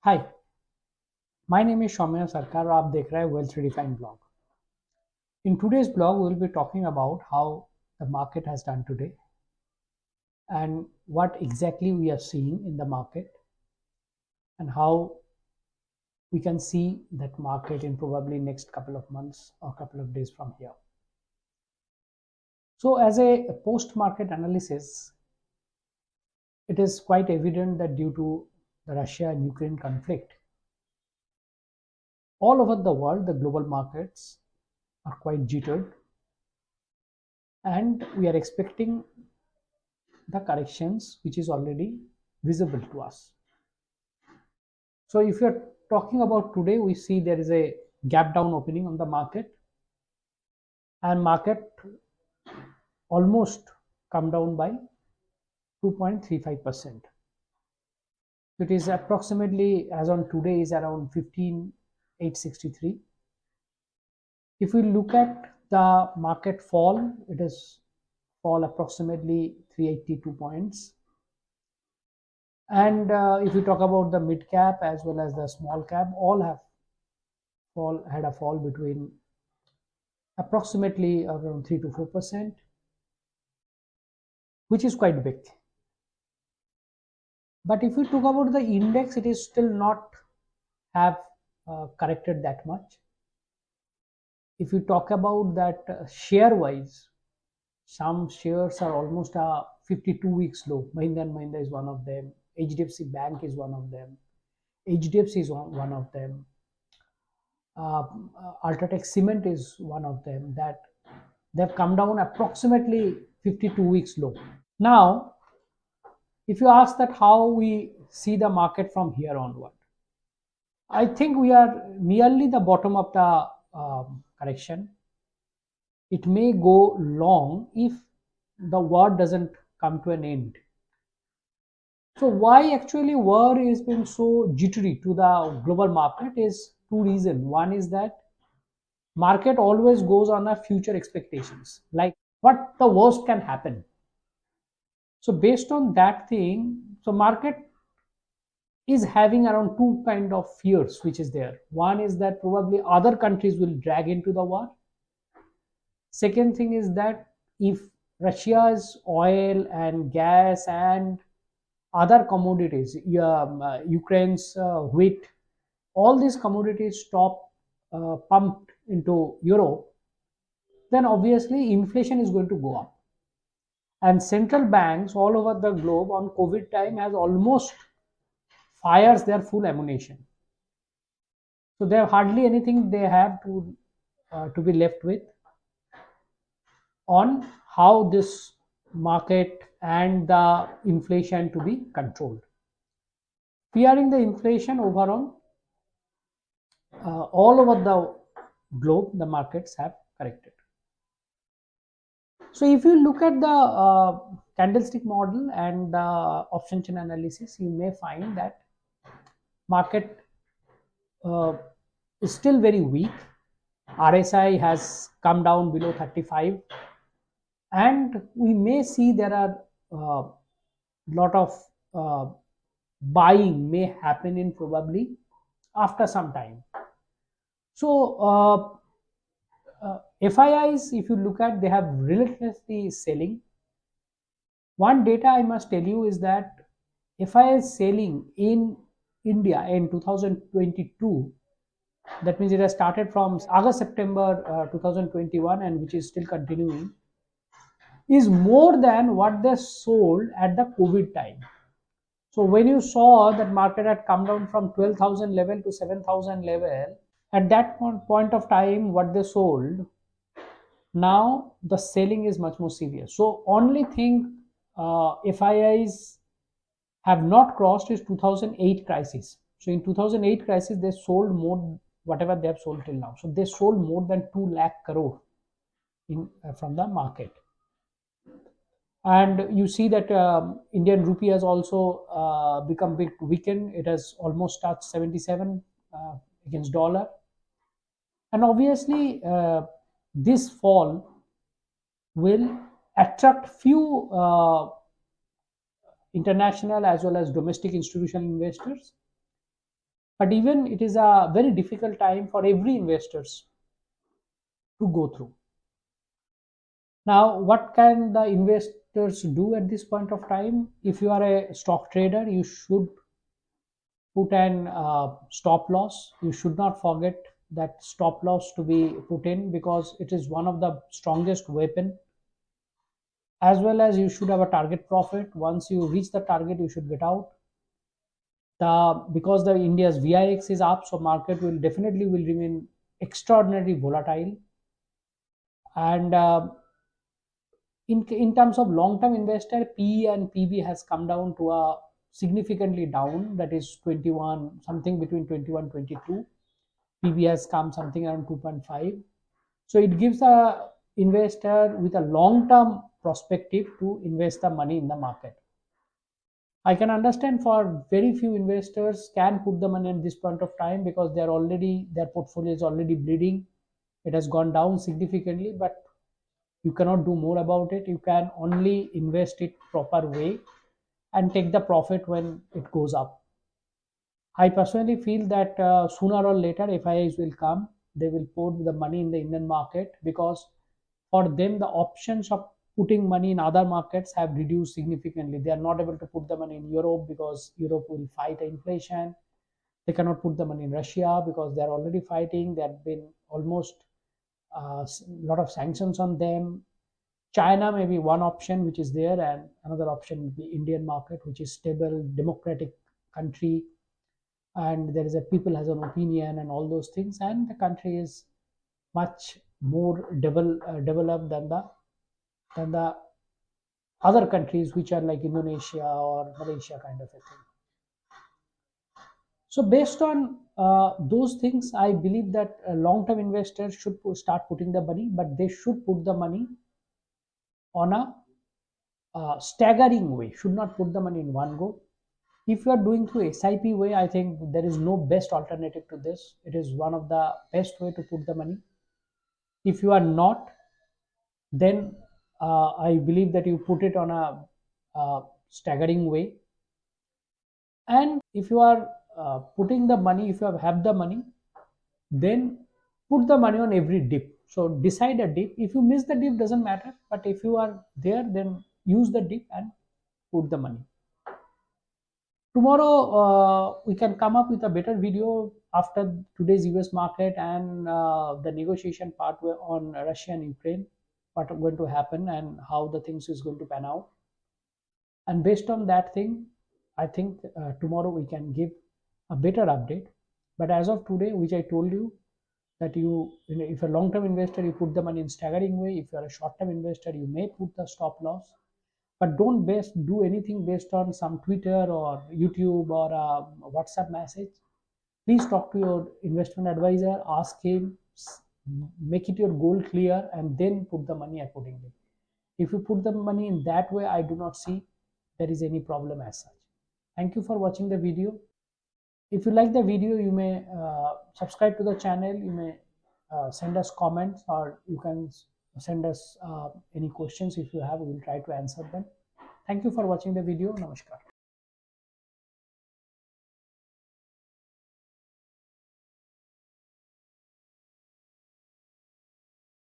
Hi, my name is Soumya Sarkar और आप देख रहे हैं wealth redefine blog. In today's blog, we will be talking about how the market has done today and what exactly we are seeing in the market and how we can see that market in probably next couple of months or couple of days from here. So as a post-market analysis, it is quite evident that due to the Russia and Ukraine conflict, all over the world, the global markets are quite jittered and we are expecting the corrections which is already visible to us. So if you're talking about today, we see there is a gap down opening on the market and market almost come down by 2.35%. It is approximately, as on today, is around 15,863. If we look at the market fall, it is fall approximately 382 points. And if you talk about the mid cap as well as the small cap, all have had a fall between approximately around 3 to 4%, which is quite big. But if you talk about the index, it is still not have corrected that much. If you talk about that share wise, some shares are almost a 52 weeks low. Mahindra and Mahindra is one of them. HDFC Bank is one of them. HDFC is one of them. Ultratech Cement is one of them, that they've come down approximately 52 weeks low. Now, if you ask that how we see the market from here onward, I think we are nearly the bottom of the correction. It may go long if the war doesn't come to an end. So why actually war is been so jittery to the global market is two reasons. One is that market always goes on a future expectations, like what the worst can happen. So based on that thing, so market is having around two kind of fears which is there. One is that probably other countries will drag into the war. Second thing is that if Russia's oil and gas and other commodities, Ukraine's wheat, all these commodities stop pumped into Europe, then obviously inflation is going to go up. And central banks all over the globe on COVID time has almost fires their full ammunition. So they have hardly anything they have to be left with on how this market and the inflation to be controlled. Fearing the inflation overall, all over the globe, the markets have corrected. So if you look at the candlestick model and the option chain analysis, you may find that market is still very weak. RSI has come down below 35, and we may see there are lot of buying may happen in probably after some time. So FIIs, if you look at, they have relentlessly selling. One data I must tell you is that FIIs selling in India in 2022, that means it has started from August, September 2021 and which is still continuing, is more than what they sold at the COVID time. So when you saw that market had come down from 12,000 level to 7,000 level, at that point of time, what they sold, now the selling is much more severe. So only thing FIIs have not crossed is 2008 crisis. So in 2008 crisis, they sold more whatever they have sold till now. So they sold more than 2 lakh crore from the market. And you see that Indian rupee has also become bit weakened. It has almost touched 77 against dollar. And obviously, this fall will attract few international as well as domestic institutional investors. But even it is a very difficult time for every investors to go through. Now, what can the investors do at this point of time? If you are a stock trader, you should put an stop loss. You should not forget that stop loss to be put in, because it is one of the strongest weapon. As well as you should have a target profit. Once you reach the target, you should get out. Because the India's VIX is up, so market will definitely will remain extraordinarily volatile. And in terms of long term investor, PE and PB has come down to a significantly down, that is 21, something between 21 22. PB has come something around 2.5. So it gives a investor with a long term perspective to invest the money in the market. I can understand for very few investors can put the money at this point of time, because they are already, their portfolio is already bleeding. It has gone down significantly, but you cannot do more about it. You can only invest it proper way and take the profit when it goes up. I personally feel that sooner or later FIIs will come. They will put the money in the Indian market, because for them the options of putting money in other markets have reduced significantly. They are not able to put the money in Europe because Europe will fight inflation. They cannot put the money in Russia because they are already fighting. There have been almost a lot of sanctions on them. China may be one option which is there, and another option would be Indian market, which is stable, democratic country, and there is a people has an opinion and all those things, and the country is much more developed than the other countries which are like Indonesia or Malaysia kind of a thing. So based on those things, I believe that long-term investors should start putting the money, but they should put the money on a staggering way. Should not put the money in one go. If you are doing through SIP way, I think there is no best alternative to this. It is one of the best way to put the money. If you are not, then I believe that you put it on a staggering way. And if you are putting the money, if you have the money, then put the money on every dip. So decide a dip. If you miss the dip, doesn't matter. But if you are there, then use the dip and put the money. Tomorrow we can come up with a better video after today's US market and the negotiation part on Russia and Ukraine, what is going to happen and how the things is going to pan out. And based on that thing, I think tomorrow we can give a better update. But as of today, which I told you, that if you're a long-term investor, you put the money in staggering way. If you're a short-term investor, you may put the stop loss, but don't do anything based on some Twitter or YouTube or a WhatsApp message. Please talk to your investment advisor, ask him, make it your goal clear, and then put the money accordingly. If you put the money in that way, I do not see there is any problem as such. Thank you for watching the video. If you like the video, you may subscribe to the channel. You may send us comments, or you can send us any questions if you have. We will try to answer them. Thank you for watching the video. Namaskar.